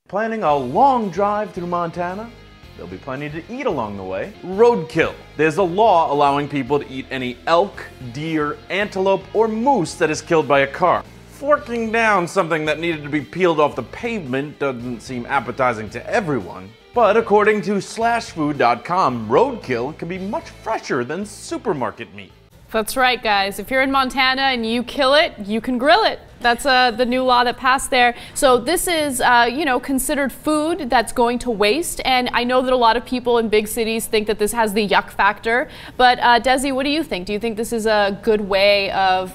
Planning a long drive through Montana? There'll be plenty to eat along the way. Roadkill. There's a law allowing people to eat any elk, deer, antelope, or moose that is killed by a car. Forking down something that needed to be peeled off the pavement doesn't seem appetizing to everyone. But according to slashfood.com, roadkill can be much fresher than supermarket meat. That's right, guys. If you're in Montana and you kill it, you can grill it. That's the new law that passed there. So this is, considered food that's going to waste. And I know that a lot of people in big cities think that this has the yuck factor. But Desi, what do you think? Do you think this is a good way of,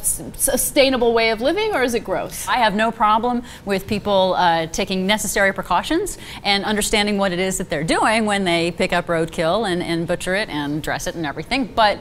sustainable way of living, or is it gross? I have no problem with people taking necessary precautions and understanding what it is that they're doing when they pick up roadkill and butcher it and dress it and everything. But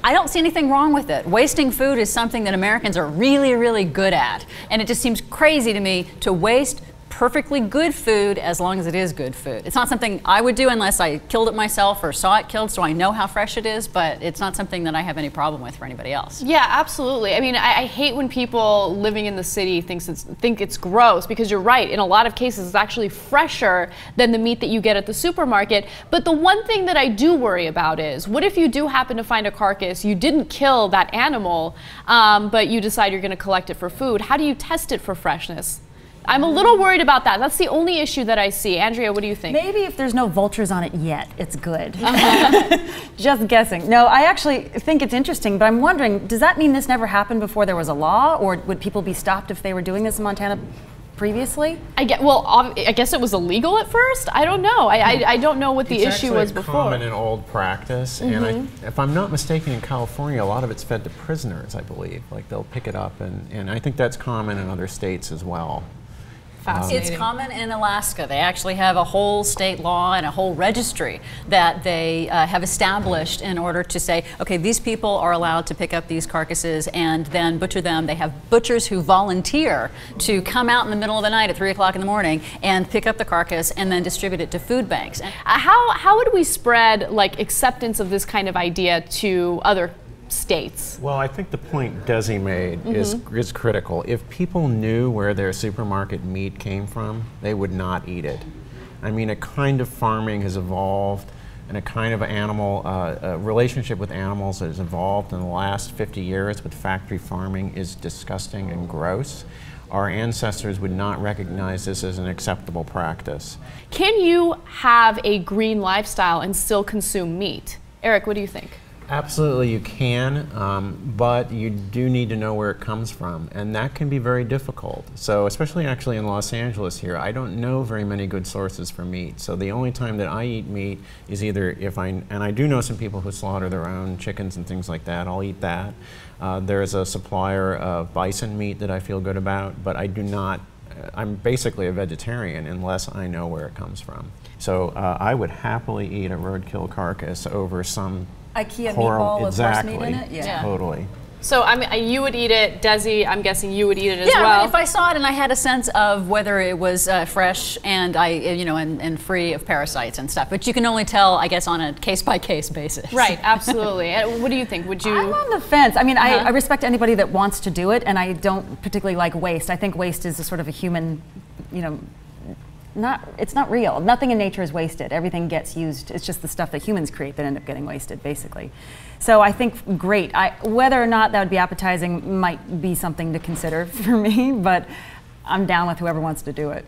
I don't see anything wrong with it. Wasting food is something that Americans are really, really good at. And it just seems crazy to me to waste perfectly good food as long as it is good food. It's not something I would do unless I killed it myself or saw it killed, so I know how fresh it is, but it's not something that I have any problem with for anybody else. Yeah, absolutely. I mean, I hate when people living in the city think it's gross, because you're right. In a lot of cases, it's actually fresher than the meat that you get at the supermarket. But the one thing that I do worry about is, what if you do happen to find a carcass, you didn't kill that animal, but you decide you're going to collect it for food? How do you test it for freshness? I'm a little worried about that. That's the only issue that I see. Andrea, what do you think? Maybe if there's no vultures on it yet, it's good. Just guessing. No, I actually think it's interesting, but I'm wondering, does that mean this never happened before there was a law, or would people be stopped if they were doing this in Montana previously? I guess it was illegal at first. I don't know. I don't know what the issue was before. It's common in old practice, and if I'm not mistaken, in California, a lot of it's fed to prisoners, I believe. Like, they'll pick it up, and I think that's common in other states as well. It's common in Alaska. They actually have a whole state law and a whole registry that they have established in order to say, okay, these people are allowed to pick up these carcasses and then butcher them. They have butchers who volunteer to come out in the middle of the night at 3 o'clock in the morning and pick up the carcass and then distribute it to food banks. How would we spread acceptance of this kind of idea to other states? Well, I think the point Desi made is critical. If people knew where their supermarket meat came from, they would not eat it. I mean, a kind of farming has evolved, and a kind of animal relationship with animals that has evolved in the last 50 years with factory farming is disgusting and gross. Our ancestors would not recognize this as an acceptable practice. Can you have a green lifestyle and still consume meat? Erik, what do you think? Absolutely, you can, but you do need to know where it comes from, and that can be very difficult. So, especially actually in Los Angeles here, I don't know very many good sources for meat. So the only time that I eat meat is either and I do know some people who slaughter their own chickens and things like that. I'll eat that. There's a supplier of bison meat that I feel good about, but I do not. I'm basically a vegetarian unless I know where it comes from. So I would happily eat a roadkill carcass over some IKEA meatball with horse meat in it? Yeah, totally. So you would eat it, Desi. I'm guessing you would eat it as well. Yeah, if I saw it and I had a sense of whether it was fresh and and free of parasites and stuff. But you can only tell, I guess, on a case-by-case basis. Right, absolutely. And what do you think? Would you? I'm on the fence. I mean, I respect anybody that wants to do it, and I don't particularly like waste. I think waste is a sort of a human, it's not real. Nothing in nature is wasted. Everything gets used. It's just the stuff that humans create that end up getting wasted, basically. So I think great. Whether or not that would be appetizing might be something to consider for me, but I'm down with whoever wants to do it.